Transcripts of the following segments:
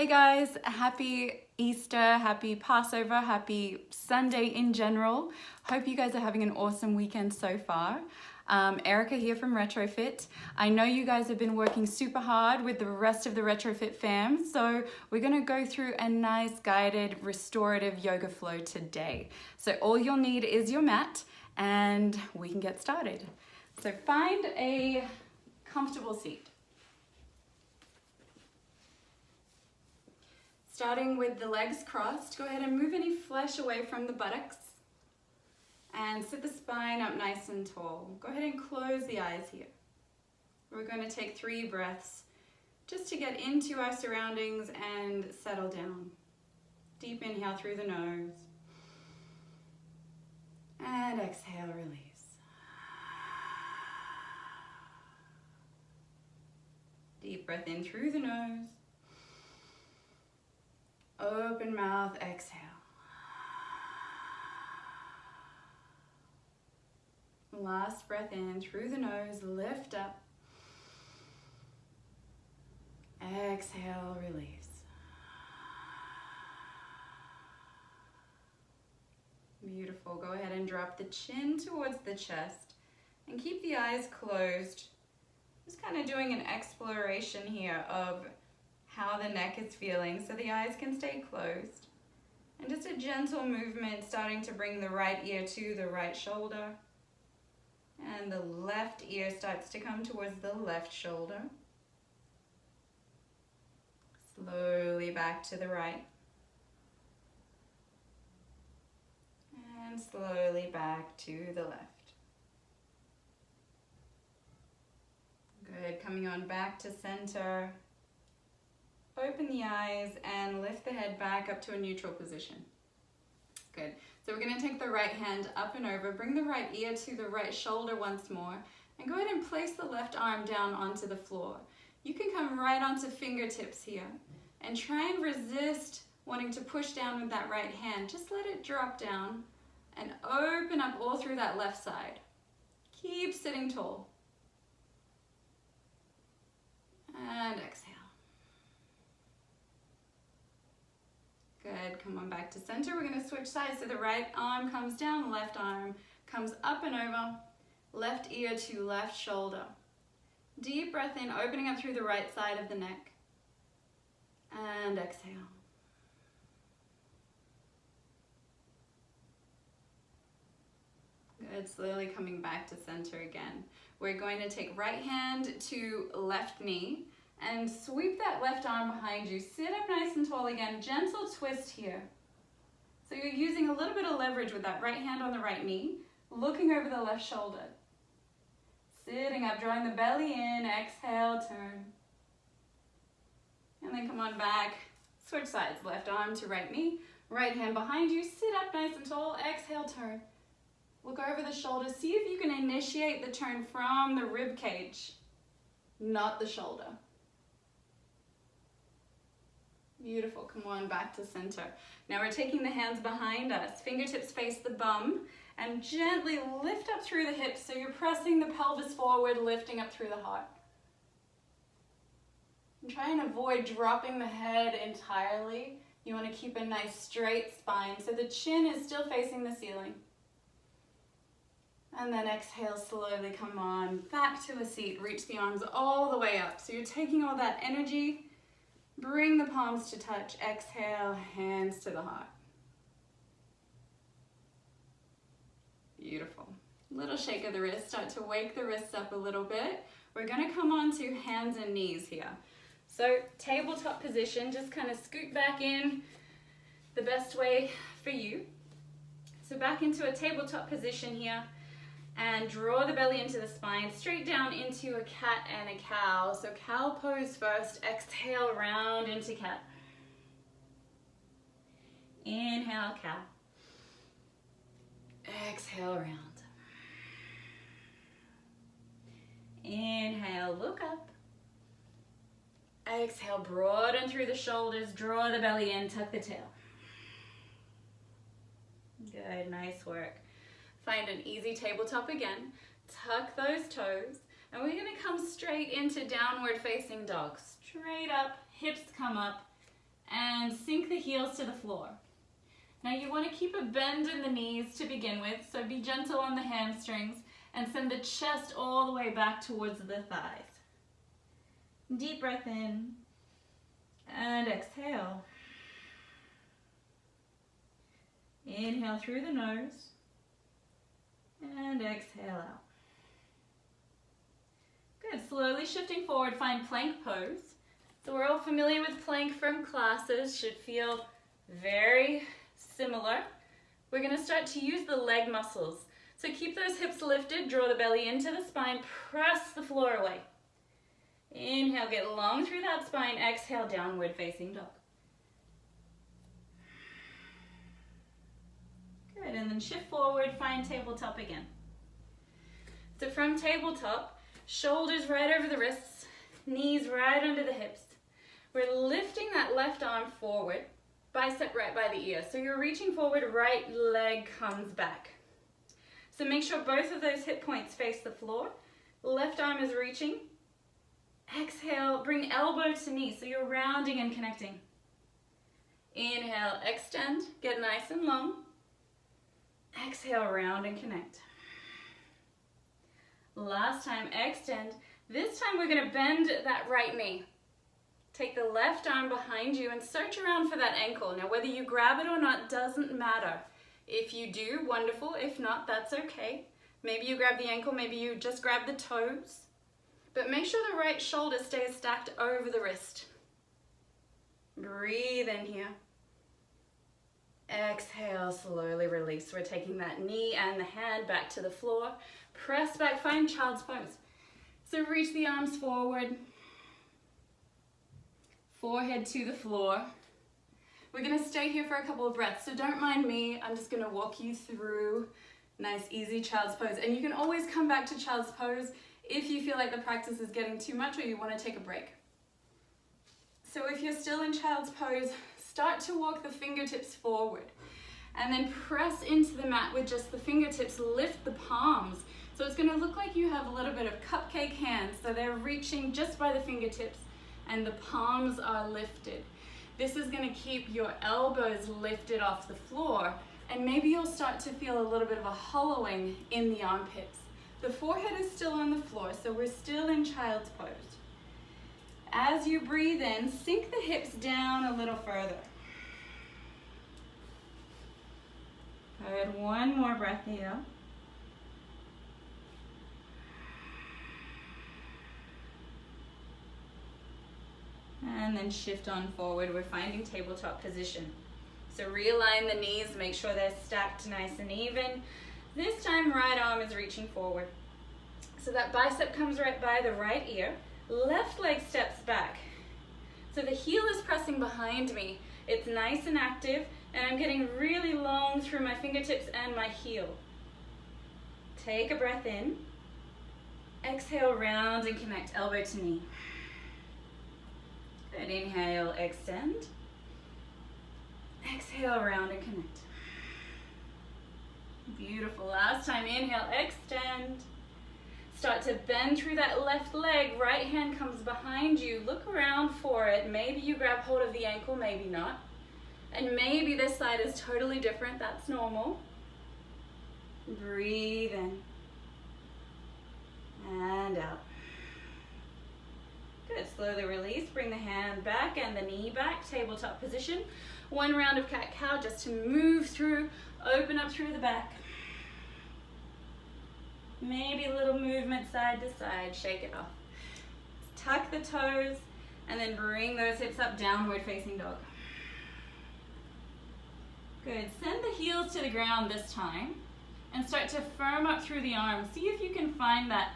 Hey guys, happy Easter, happy Passover, happy Sunday in general. Hope you guys are having an awesome weekend so far. Erika here from Retrofit. I know you guys have been working super hard with the rest of the Retrofit fam, so we're gonna go through a nice guided restorative yoga flow today. So all you'll need is your mat and we can get started. So find a comfortable seat. Starting with the legs crossed, go ahead and move any flesh away from the buttocks and sit the spine up nice and tall. Go ahead and close the eyes here. We're going to take 3 breaths just to get into our surroundings and settle down. Deep inhale through the nose and exhale, release. Deep breath in through the nose. Open mouth, exhale. Last breath in through the nose, lift up. Exhale, release. Beautiful. Go ahead and drop the chin towards the chest and keep the eyes closed. Just kind of doing an exploration here of how the neck is feeling, so the eyes can stay closed. And just a gentle movement, starting to bring the right ear to the right shoulder. And the left ear starts to come towards the left shoulder. Slowly back to the right. And slowly back to the left. Good, coming on back to center. Open the eyes and lift the head back up to a neutral position. Good. So we're going to take the right hand up and over, bring the right ear to the right shoulder once more, and go ahead and place the left arm down onto the floor. You can come right onto fingertips here and try and resist wanting to push down with that right hand. Just let it drop down and open up all through that left side. Keep sitting tall. And exhale. Good, come on back to center. We're gonna switch sides. So the right arm comes down, left arm comes up and over, left ear to left shoulder. Deep breath in, opening up through the right side of the neck. And exhale. Good, slowly coming back to center again. We're going to take right hand to left knee and sweep that left arm behind you. Sit up nice and tall again. Gentle twist here. So you're using a little bit of leverage with that right hand on the right knee, looking over the left shoulder. Sitting up, drawing the belly in. Exhale, turn. And then come on back. Switch sides. Left arm to right knee. Right hand behind you. Sit up nice and tall. Exhale, turn. Look over the shoulder. See if you can initiate the turn from the rib cage, not the shoulder. Beautiful, come on back to center. Now we're taking the hands behind us, fingertips face the bum, and gently lift up through the hips so you're pressing the pelvis forward, lifting up through the heart. And try and avoid dropping the head entirely. You want to keep a nice straight spine so the chin is still facing the ceiling. And then exhale, slowly come on back to a seat. Reach the arms all the way up. So you're taking all that energy. Bring the palms to touch. Exhale, hands to the heart. Beautiful. Little shake of the wrist. Start to wake the wrists up a little bit. We're going to come on to hands and knees here. So tabletop position, just kind of scoot back in the best way for you. So back into a tabletop position here. And draw the belly into the spine, straight down into a cat and a cow. So cow pose first, exhale, round into cat. Inhale, cow. Exhale, round. Inhale, look up. Exhale, broaden through the shoulders, draw the belly in, tuck the tail. Good, nice work. Find an easy tabletop again, tuck those toes, and we're gonna come straight into downward facing dog. Straight up, hips come up, and sink the heels to the floor. Now you want to keep a bend in the knees to begin with, so be gentle on the hamstrings and send the chest all the way back towards the thighs. Deep breath in and exhale. Inhale through the nose and exhale out. Good, slowly shifting forward, find plank pose. So we're all familiar with plank from classes, should feel very similar. We're going to start to use the leg muscles. So keep those hips lifted, draw the belly into the spine, press the floor away. Inhale, get long through that spine, exhale, downward facing dog. Good, and then shift forward, find tabletop again. So from tabletop, shoulders right over the wrists, knees right under the hips. We're lifting that left arm forward, bicep right by the ear. So you're reaching forward, right leg comes back. So make sure both of those hip points face the floor. Left arm is reaching. Exhale, bring elbow to knee, so you're rounding and connecting. Inhale, extend, get nice and long. Exhale, round and connect. Last time, extend. This time we're going to bend that right knee. Take the left arm behind you and search around for that ankle. Now whether you grab it or not doesn't matter. If you do, wonderful. If not, that's okay. Maybe you grab the ankle, maybe you just grab the toes. But make sure the right shoulder stays stacked over the wrist. Breathe in here. Exhale, slowly release. We're taking that knee and the hand back to the floor. Press back, find child's pose. So reach the arms forward. Forehead to the floor. We're going to stay here for a couple of breaths, so don't mind me. I'm just going to walk you through nice, easy child's pose. And you can always come back to child's pose if you feel like the practice is getting too much or you want to take a break. So if you're still in child's pose, start to walk the fingertips forward and then press into the mat with just the fingertips, lift the palms. So it's going to look like you have a little bit of cupcake hands, so they're reaching just by the fingertips and the palms are lifted. This is going to keep your elbows lifted off the floor, and maybe you'll start to feel a little bit of a hollowing in the armpits. The forehead is still on the floor, so we're still in child's pose. As you breathe in, sink the hips down a little further. Good, one more breath here. And then shift on forward. We're finding tabletop position. So realign the knees, make sure they're stacked nice and even. This time, right arm is reaching forward. So that bicep comes right by the right ear. Left leg steps back. So the heel is pressing behind me. It's nice and active, and I'm getting really long through my fingertips and my heel. Take a breath in. Exhale, round and connect, elbow to knee. Good, inhale, extend. Exhale, round and connect. Beautiful, last time, inhale, extend. Start to bend through that left leg, right hand comes behind you, look around for it. Maybe you grab hold of the ankle, maybe not. And maybe this side is totally different, that's normal. Breathe in. And out. Good, slowly release, bring the hand back and the knee back, tabletop position. One round of cat-cow just to move through, open up through the back. Maybe a little movement side to side, shake it off. Tuck the toes and then bring those hips up, downward facing dog. Good, send the heels to the ground this time and start to firm up through the arms. See if you can find that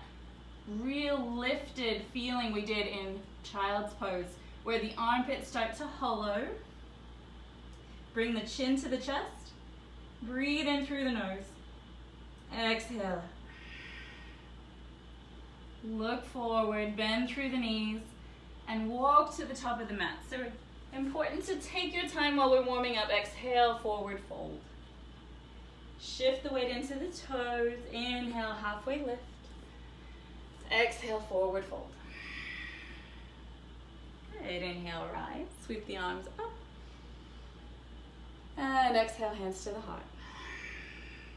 real lifted feeling we did in child's pose, where the armpits start to hollow. Bring the chin to the chest. Breathe in through the nose. Exhale. Look forward, bend through the knees, and walk to the top of the mat. So important to take your time while we're warming up. Exhale, forward fold. Shift the weight into the toes. Inhale, halfway lift. Exhale, forward fold. Good, inhale, rise. Sweep the arms up. And exhale, hands to the heart.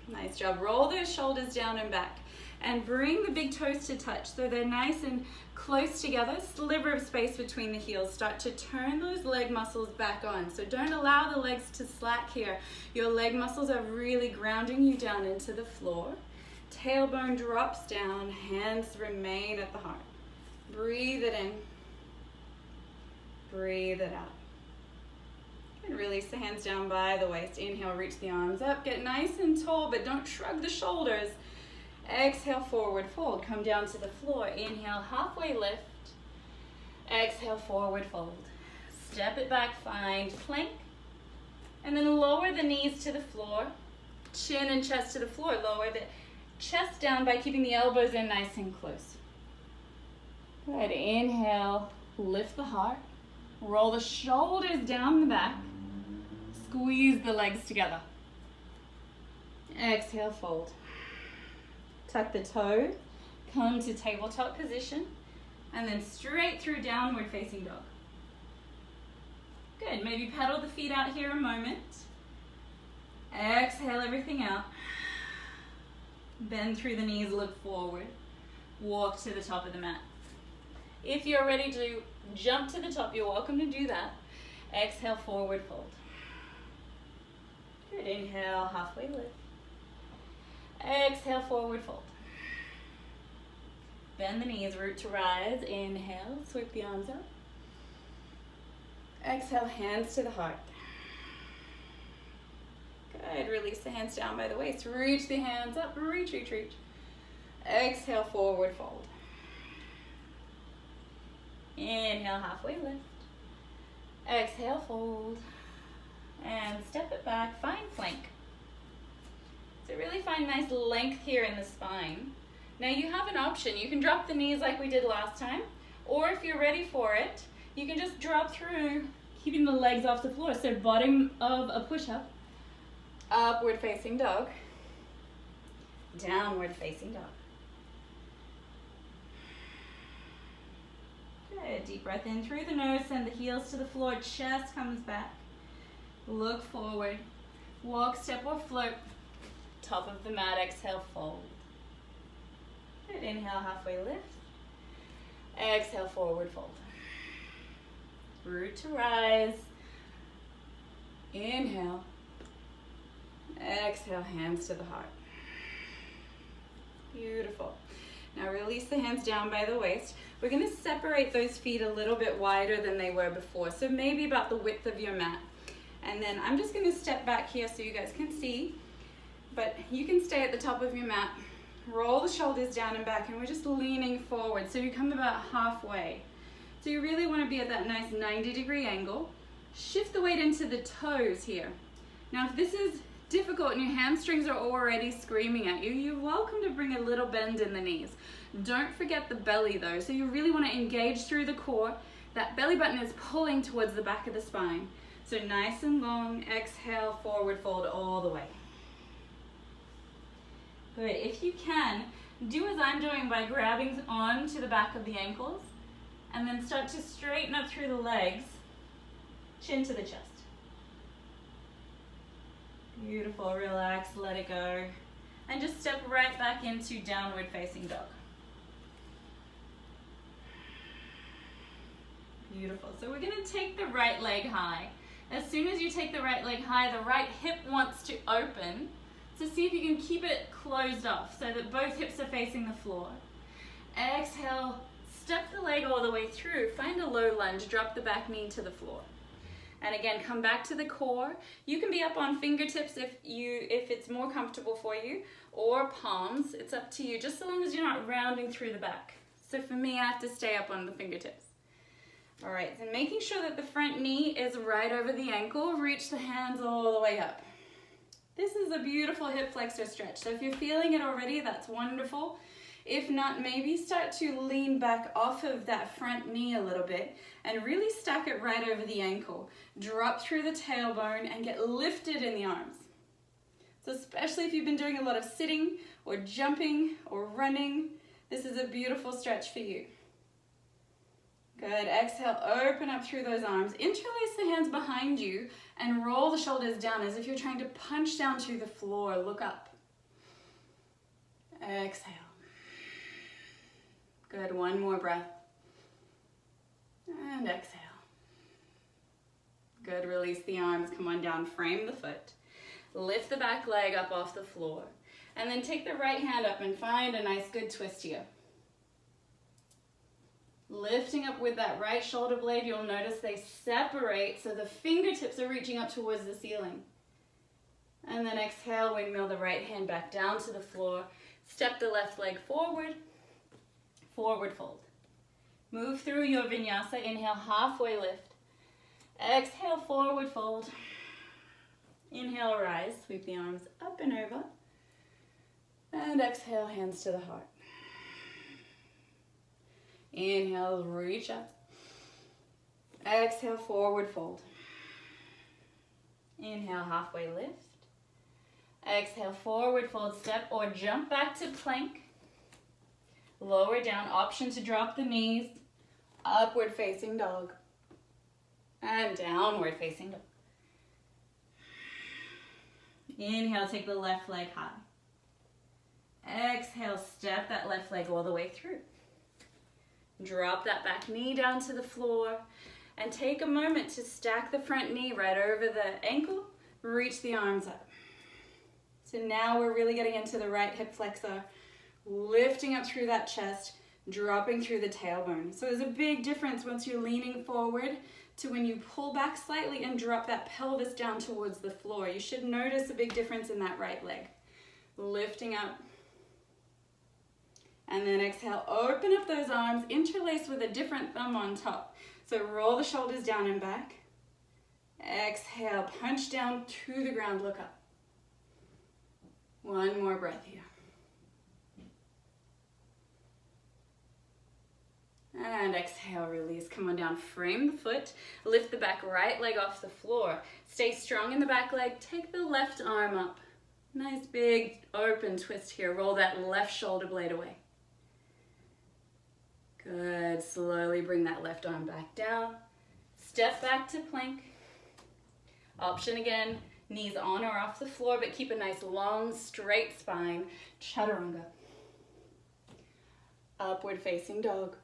Nice job. Roll those shoulders down and back. And bring the big toes to touch so they're nice and close together. Sliver of space between the heels. Start to turn those leg muscles back on. So don't allow the legs to slack here. Your leg muscles are really grounding you down into the floor. Tailbone drops down. Hands remain at the heart. Breathe it in. Breathe it out. And release the hands down by the waist. Inhale, reach the arms up. Get nice and tall, but don't shrug the shoulders. Exhale, forward fold. Come down to the floor. Inhale, halfway lift. Exhale, forward fold. Step it back, find plank. And then lower the knees to the floor. Chin and chest to the floor. Lower the chest down by keeping the elbows in nice and close. Good. Inhale, lift the heart. Roll the shoulders down the back. Squeeze the legs together. Exhale, fold. Tuck the toes, come to tabletop position, and then straight through downward facing dog. Good, maybe pedal the feet out here a moment. Exhale everything out. Bend through the knees, look forward. Walk to the top of the mat. If you're ready to jump to the top, you're welcome to do that. Exhale, forward fold. Good, inhale, halfway lift. Exhale, forward fold. Bend the knees, root to rise. Inhale, sweep the arms up. Exhale, hands to the heart. Good, release the hands down by the waist. Reach the hands up, reach, reach, reach. Exhale, forward fold. Inhale, halfway lift. Exhale, fold. And step it back, find plank. So really find nice length here in the spine. Now you have an option. You can drop the knees like we did last time, or if you're ready for it, you can just drop through, keeping the legs off the floor. So bottom of a push-up, upward facing dog, downward facing dog. Good, deep breath in through the nose, send the heels to the floor, chest comes back. Look forward, walk, step or float. Top of the mat, exhale, fold. Good, inhale, halfway lift. Exhale, forward fold. Root to rise. Inhale. Exhale, hands to the heart. Beautiful. Now release the hands down by the waist. We're going to separate those feet a little bit wider than they were before, so maybe about the width of your mat. And then I'm just going to step back here so you guys can see. But you can stay at the top of your mat. Roll the shoulders down and back, and we're just leaning forward. So you come about halfway. So you really want to be at that nice 90-degree angle. Shift the weight into the toes here. Now if this is difficult and your hamstrings are already screaming at you, you're welcome to bring a little bend in the knees. Don't forget the belly though. So you really want to engage through the core. That belly button is pulling towards the back of the spine. So nice and long, exhale, forward fold all the way. Good, if you can, do as I'm doing by grabbing onto the back of the ankles and then start to straighten up through the legs, chin to the chest. Beautiful, relax, let it go. And just step right back into downward facing dog. Beautiful, so we're gonna take the right leg high. As soon as you take the right leg high, the right hip wants to open. So see if you can keep it closed off so that both hips are facing the floor. Exhale, step the leg all the way through. Find a low lunge, drop the back knee to the floor. And again, come back to the core. You can be up on fingertips if it's more comfortable for you, or palms. It's up to you, just so long as you're not rounding through the back. So for me, I have to stay up on the fingertips. All right, so making sure that the front knee is right over the ankle, reach the hands all the way up. This is a beautiful hip flexor stretch. So if you're feeling it already, that's wonderful. If not, maybe start to lean back off of that front knee a little bit and really stack it right over the ankle. Drop through the tailbone and get lifted in the arms. So especially if you've been doing a lot of sitting or jumping or running, this is a beautiful stretch for you. Good. Exhale, open up through those arms. Interlace the hands behind you and roll the shoulders down as if you're trying to punch down to the floor. Look up. Exhale. Good. One more breath. And exhale. Good. Release the arms. Come on down. Frame the foot. Lift the back leg up off the floor. And then take the right hand up and find a nice good twist here. Lifting up with that right shoulder blade, you'll notice they separate so the fingertips are reaching up towards the ceiling. And then exhale, windmill the right hand back down to the floor. Step the left leg forward, forward fold. Move through your vinyasa. Inhale, halfway lift. Exhale, forward fold. Inhale, rise. Sweep the arms up and over. And exhale, hands to the heart. Inhale, reach up. Exhale, forward fold. Inhale, halfway lift. Exhale, forward fold, step or jump back to plank. Lower down, option to drop the knees. Upward facing dog. And downward facing dog. Inhale, take the left leg high. Exhale, step that left leg all the way through. Drop that back knee down to the floor and take a moment to stack the front knee right over the ankle. Reach the arms up. So now we're really getting into the right hip flexor, lifting up through that chest, dropping through the tailbone. So there's a big difference once you're leaning forward to when you pull back slightly and drop that pelvis down towards the floor. You should notice a big difference in that right leg. Lifting up. And then exhale, open up those arms, interlace with a different thumb on top. So roll the shoulders down and back. Exhale, punch down to the ground, look up. One more breath here. And exhale, release. Come on down, frame the foot. Lift the back right leg off the floor. Stay strong in the back leg. Take the left arm up. Nice big open twist here. Roll that left shoulder blade away. Good. Slowly bring that left arm back down. Step back to plank. Option again, knees on or off the floor, but keep a nice long straight spine. Chaturanga. Upward facing dog.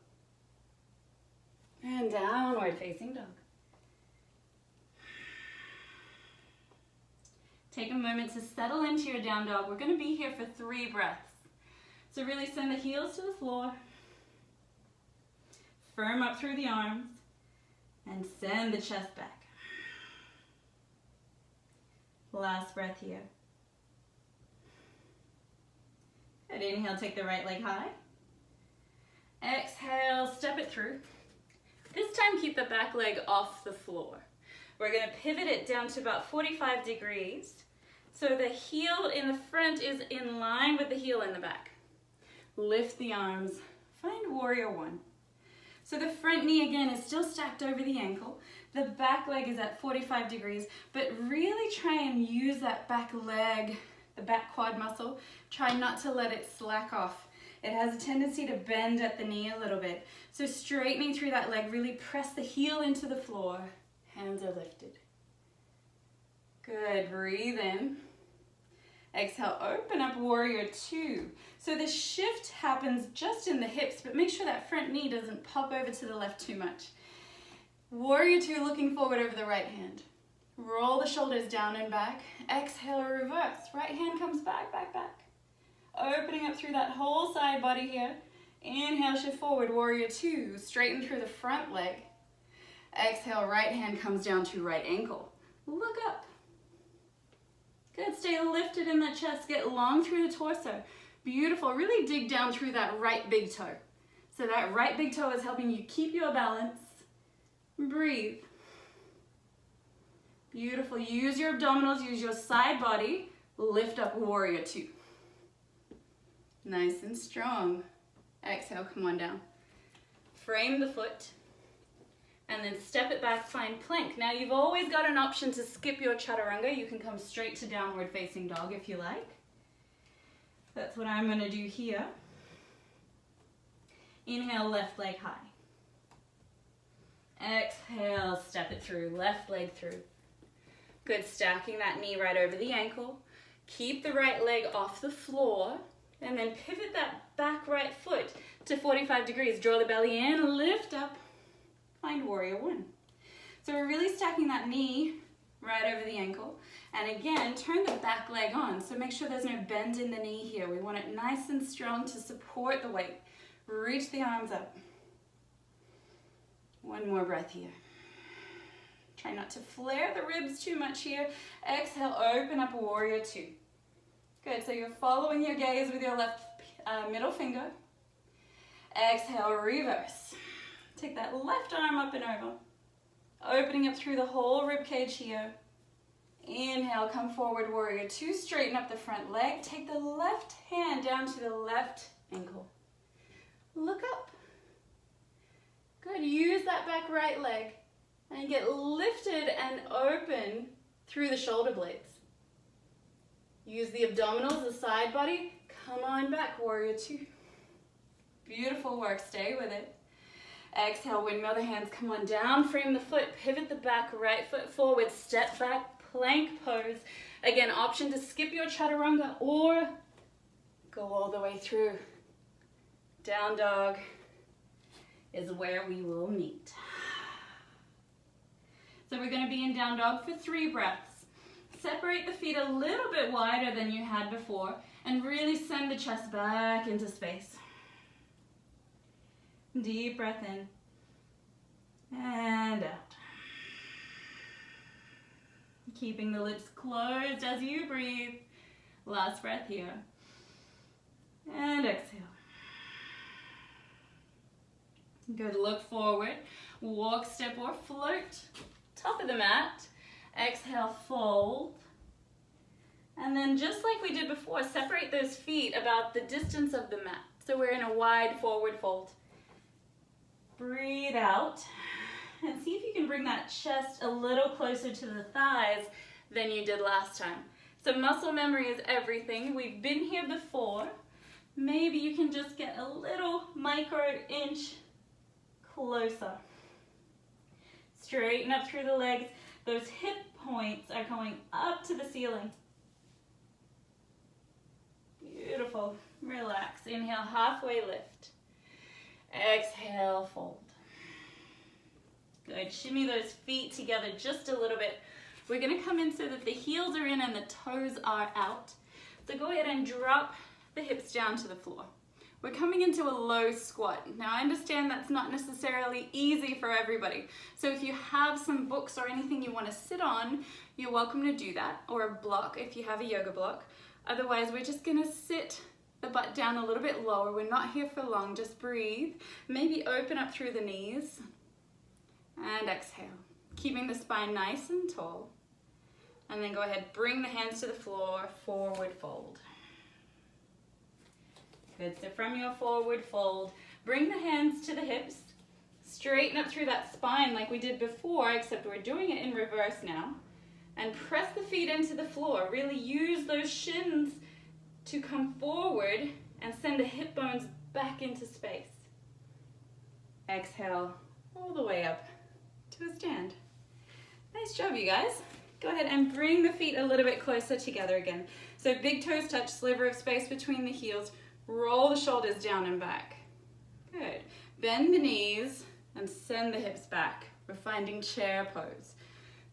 And downward facing dog. Take a moment to settle into your down dog. We're going to be here for 3 breaths. So really send the heels to the floor. Firm up through the arms. And send the chest back. Last breath here. Good. Inhale, take the right leg high. Exhale, step it through. This time, keep the back leg off the floor. We're going to pivot it down to about 45 degrees. So the heel in the front is in line with the heel in the back. Lift the arms. Find warrior one. So the front knee again is still stacked over the ankle. The back leg is at 45 degrees, but really try and use that back leg, the back quad muscle. Try not to let it slack off. It has a tendency to bend at the knee a little bit. So straightening through that leg, really press the heel into the floor. Hands are lifted. Good, breathe in. Exhale, open up warrior two. So the shift happens just in the hips, but make sure that front knee doesn't pop over to the left too much. Warrior two, looking forward over the right hand. Roll the shoulders down and back. Exhale, reverse. Right hand comes back, back, back. Opening up through that whole side body here. Inhale, shift forward, warrior two. Straighten through the front leg. Exhale, right hand comes down to right ankle. Look up. Good, stay lifted in the chest. Get long through the torso. Beautiful, really dig down through that right big toe. So that right big toe is helping you keep your balance. Breathe. Beautiful, use your abdominals, use your side body. Lift up warrior two. Nice and strong. Exhale, come on down. Frame the foot. And then step it back, find plank. Now you've always got an option to skip your chaturanga. You can come straight to downward facing dog if you like. That's what I'm gonna do here. Inhale, left leg high. Exhale, step it through, left leg through. Good, stacking that knee right over the ankle. Keep the right leg off the floor, and then pivot that back right foot to 45 degrees. Draw the belly in, lift up, find warrior one. So we're really stacking that knee right over the ankle. And again, turn the back leg on. So make sure there's no bend in the knee here. We want it nice and strong to support the weight. Reach the arms up. One more breath here. Try not to flare the ribs too much here. Exhale, open up warrior two. Good, so you're following your gaze with your left middle finger. Exhale, reverse. Take that left arm up and over. Opening up through the whole rib cage here. Inhale, come forward, warrior two. Straighten up the front leg. Take the left hand down to the left ankle. Look up. Good, use that back right leg and get lifted and open through the shoulder blades. Use the abdominals, the side body. Come on back, warrior two. Beautiful work, stay with it. Exhale, windmill the hands, come on down, frame the foot, pivot the back right foot forward, step back, plank pose. Again, option to skip your chaturanga or go all the way through. Down dog is where we will meet. So we're going to be in down dog for 3 breaths. Separate the feet a little bit wider than you had before and really send the chest back into space. Deep breath in and out. Keeping the lips closed as you breathe. Last breath here. And exhale. Good, look forward. Walk, step, or float. Top of the mat. Exhale, fold. And then just like we did before, separate those feet about the distance of the mat. So we're in a wide forward fold. Breathe out. And see if you can bring that chest a little closer to the thighs than you did last time. So muscle memory is everything. We've been here before. Maybe you can just get a little micro inch closer. Straighten up through the legs. Those hip points are going up to the ceiling. Beautiful. Relax. Inhale, halfway lift. Exhale, fold. Good. Shimmy those feet together just a little bit. We're going to come in so that the heels are in and the toes are out. So go ahead and drop the hips down to the floor. We're coming into a low squat. Now I understand that's not necessarily easy for everybody. So if you have some books or anything you want to sit on, you're welcome to do that, or a block if you have a yoga block. Otherwise, we're just going to sit the butt down a little bit lower. We're not here for long. Just breathe. Maybe open up through the knees. And exhale. Keeping the spine nice and tall. And then go ahead, bring the hands to the floor, forward fold. Good, so from your forward fold, bring the hands to the hips. Straighten up through that spine like we did before, except we're doing it in reverse now. And press the feet into the floor. Really use those shins to come forward and send the hip bones back into space. Exhale all the way up to a stand. Nice job, you guys. Go ahead and bring the feet a little bit closer together again. So big toes touch, sliver of space between the heels. Roll the shoulders down and back. Good. Bend the knees and send the hips back. We're finding chair pose.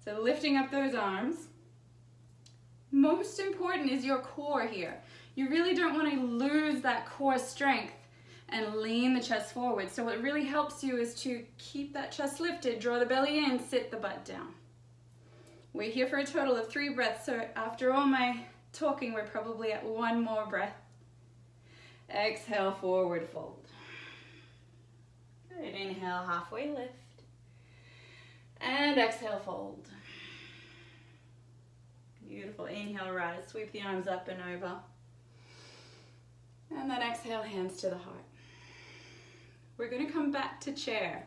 So lifting up those arms. Most important is your core here. You really don't want to lose that core strength and lean the chest forward. So what really helps you is to keep that chest lifted, draw the belly in, sit the butt down. We're here for a total of 3 breaths, so after all my talking, we're probably at 1 more breath. Exhale, forward fold. Good, inhale, halfway lift. And exhale, fold. Beautiful, inhale, rise, sweep the arms up and over. And then exhale, hands to the heart. We're gonna come back to chair.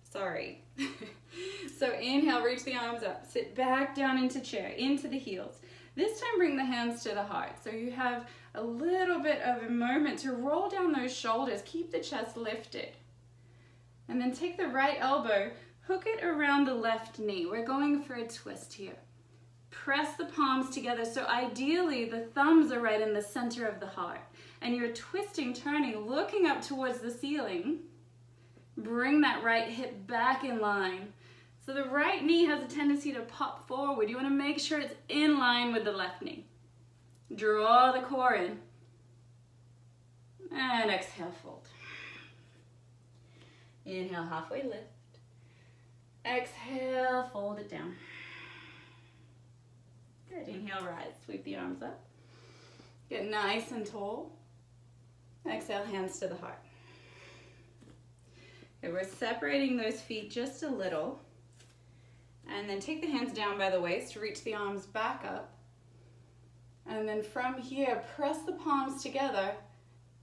Sorry. So inhale, reach the arms up, sit back down into chair, into the heels. This time bring the hands to the heart. So you have a little bit of a moment to roll down those shoulders, keep the chest lifted. And then take the right elbow, Hook it around the left knee. We're going for a twist here. Press the palms together. So ideally the thumbs are right in the center of the heart. And you're twisting, turning, looking up towards the ceiling. Bring that right hip back in line. So the right knee has a tendency to pop forward. You want to make sure it's in line with the left knee. Draw the core in. And exhale, fold. Inhale, halfway lift. Exhale, fold it down. Good, inhale, rise, sweep the arms up. Get nice and tall. Exhale, hands to the heart. Okay, we're separating those feet just a little. And then take the hands down by the waist, reach the arms back up. And then from here, press the palms together,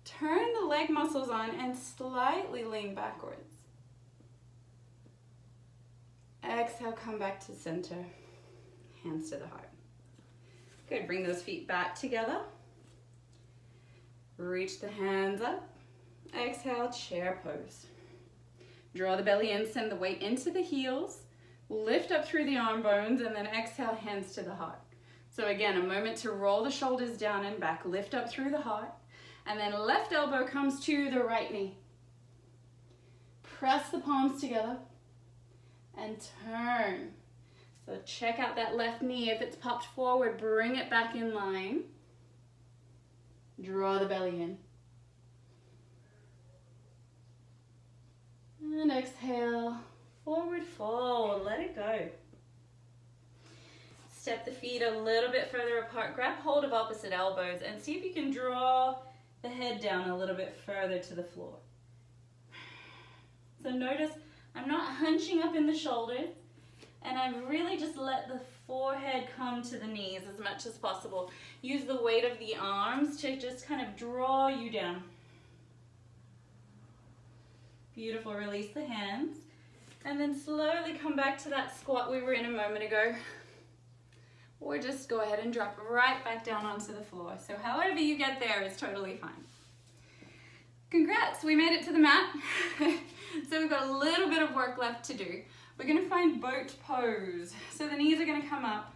turn the leg muscles on, and slightly lean backwards. Exhale, come back to center, hands to the heart. Good, bring those feet back together. Reach the hands up. Exhale, chair pose. Draw the belly in, send the weight into the heels. Lift up through the arm bones, and then exhale, hands to the heart. So again, a moment to roll the shoulders down and back, lift up through the heart, and then left elbow comes to the right knee. Press the palms together and turn. So check out that left knee. If it's popped forward, bring it back in line. Draw the belly in. And exhale, forward fold, let it go. Step the feet a little bit further apart. Grab hold of opposite elbows and see if you can draw the head down a little bit further to the floor. So notice I'm not hunching up in the shoulders, and I've really just let the forehead come to the knees as much as possible. Use the weight of the arms to just kind of draw you down. Beautiful, release the hands. And then slowly come back to that squat we were in a moment ago. Or just go ahead and drop right back down onto the floor. So however you get there is totally fine. Congrats, we made it to the mat. So we've got a little bit of work left to do. We're gonna find boat pose. So the knees are gonna come up.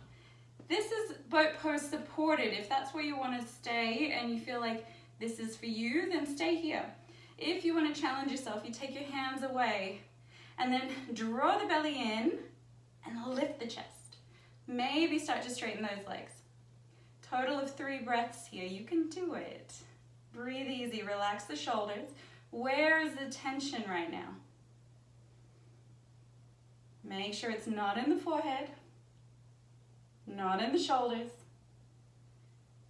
This is boat pose supported. If that's where you wanna stay and you feel like this is for you, then stay here. If you wanna challenge yourself, you take your hands away and then draw the belly in and lift the chest. Maybe start to straighten those legs. Total of 3 breaths here. You can do it. Breathe easy, relax the shoulders. Where is the tension right now? Make sure it's not in the forehead, not in the shoulders,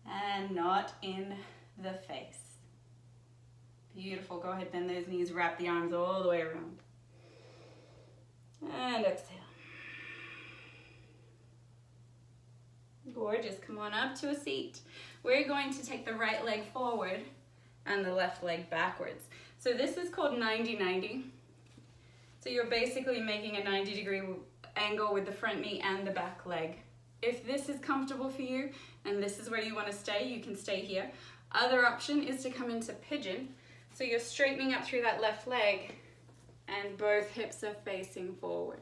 and not in the face. Beautiful. Go ahead, bend those knees, wrap the arms all the way around. And exhale. Gorgeous. Come on up to a seat. We're going to take the right leg forward and the left leg backwards. So this is called 90-90. So you're basically making a 90-degree angle with the front knee and the back leg. If this is comfortable for you and this is where you want to stay, you can stay here. Other option is to come into pigeon. So you're straightening up through that left leg and both hips are facing forward.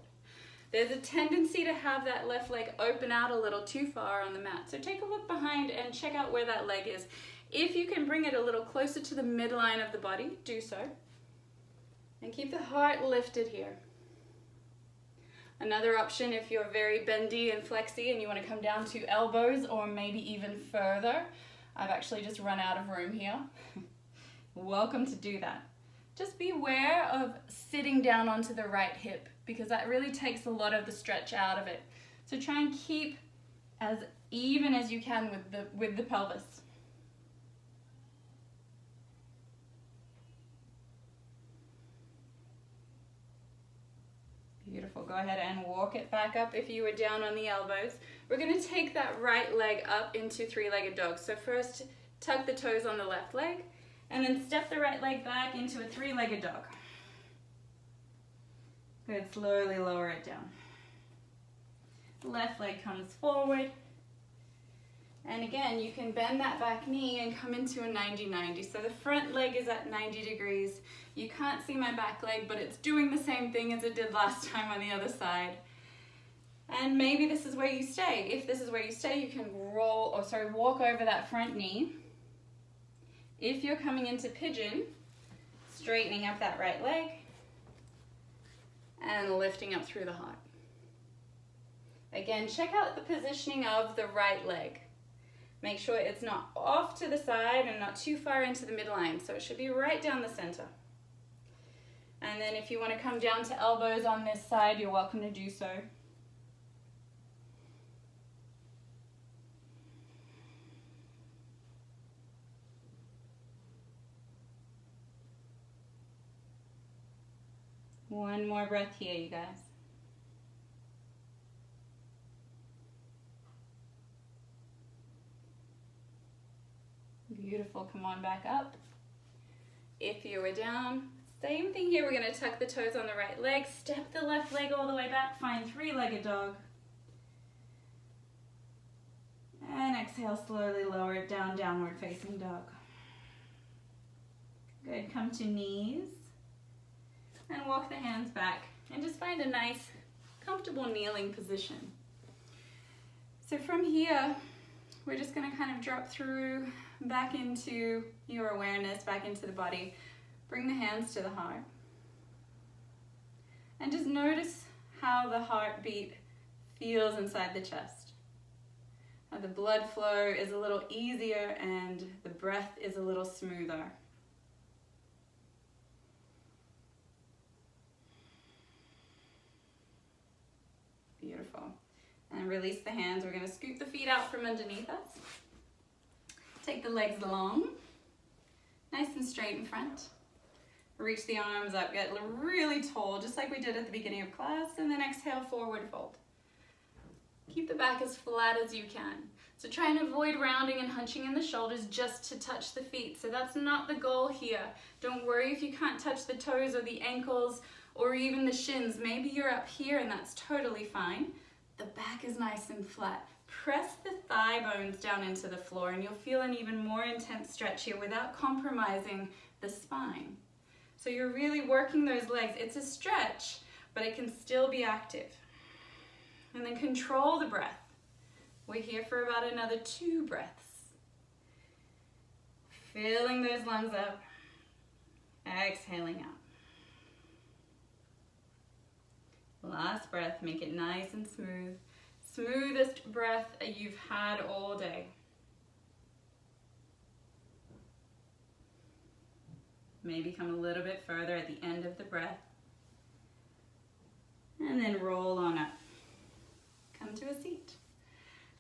There's a tendency to have that left leg open out a little too far on the mat. So take a look behind and check out where that leg is. If you can bring it a little closer to the midline of the body, do so. And keep the heart lifted here. Another option, if you're very bendy and flexy and you want to come down to elbows or maybe even further, I've actually just run out of room here. Welcome to do that. Just be aware of sitting down onto the right hip because that really takes a lot of the stretch out of it. So try and keep as even as you can with the pelvis. Beautiful. Go ahead and walk it back up if you were down on the elbows. We're going to take that right leg up into 3-legged dog. So first, tuck the toes on the left leg, and then step the right leg back into a 3-legged dog. Good. Slowly lower it down. Left leg comes forward. And again, you can bend that back knee and come into a 90-90. So the front leg is at 90 degrees. You can't see my back leg, but it's doing the same thing as it did last time on the other side. And maybe this is where you stay. If this is where you stay, you can walk over that front knee. If you're coming into pigeon, straightening up that right leg and lifting up through the heart. Again, check out the positioning of the right leg. Make sure it's not off to the side and not too far into the midline. So it should be right down the center. And then if you want to come down to elbows on this side, you're welcome to do so. One more breath here, you guys. Beautiful, come on back up. If you were down, same thing here, we're gonna tuck the toes on the right leg, step the left leg all the way back, find three-legged dog. And exhale, slowly lower it down, downward facing dog. Good, come to knees. And walk the hands back and just find a nice, comfortable kneeling position. So from here, we're just gonna kind of drop through back into your awareness, back into the body. Bring the hands to the heart. And just notice how the heartbeat feels inside the chest. How the blood flow is a little easier and the breath is a little smoother. Beautiful. And release the hands. We're going to scoop the feet out from underneath us. Take the legs long, nice and straight in front. Reach the arms up, get really tall, just like we did at the beginning of class, and then exhale, forward fold. Keep the back as flat as you can. So try and avoid rounding and hunching in the shoulders just to touch the feet. So that's not the goal here. Don't worry if you can't touch the toes or the ankles or even the shins. Maybe you're up here and that's totally fine. The back is nice and flat. Press the thigh bones down into the floor and you'll feel an even more intense stretch here without compromising the spine. So you're really working those legs. It's a stretch, but it can still be active. And then control the breath. We're here for about another 2 breaths. Filling those lungs up, exhaling out. Last breath, make it nice and smooth. Smoothest breath you've had all day. Maybe come a little bit further at the end of the breath. And then roll on up. Come to a seat.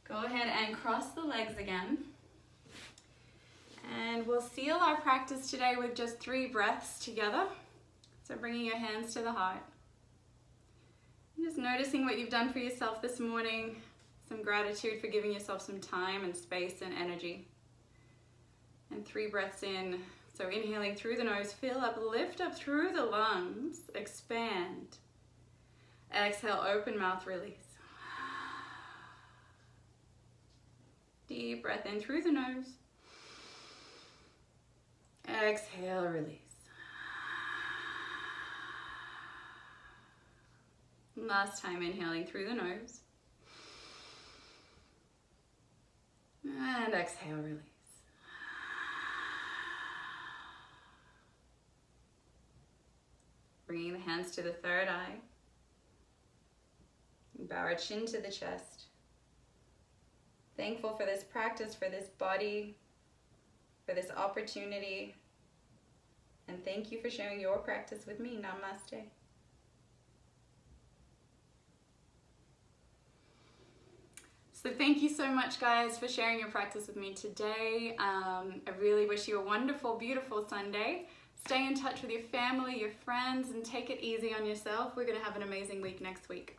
Go ahead and cross the legs again. And we'll seal our practice today with just 3 breaths together. So bringing your hands to the heart. Just noticing what you've done for yourself this morning. Some gratitude for giving yourself some time and space and energy. And 3 breaths in. So inhaling through the nose, fill up, lift up through the lungs, expand. Exhale, open mouth, release. Deep breath in through the nose. Exhale, release. Last time, inhaling through the nose. And exhale, release. Bringing the hands to the third eye. Bow our chin to the chest. Thankful for this practice, for this body, for this opportunity. And thank you for sharing your practice with me. Namaste. So thank you so much, guys, for sharing your practice with me today. I really wish you a wonderful, beautiful Sunday. Stay in touch with your family, your friends, and take it easy on yourself. We're going to have an amazing week next week.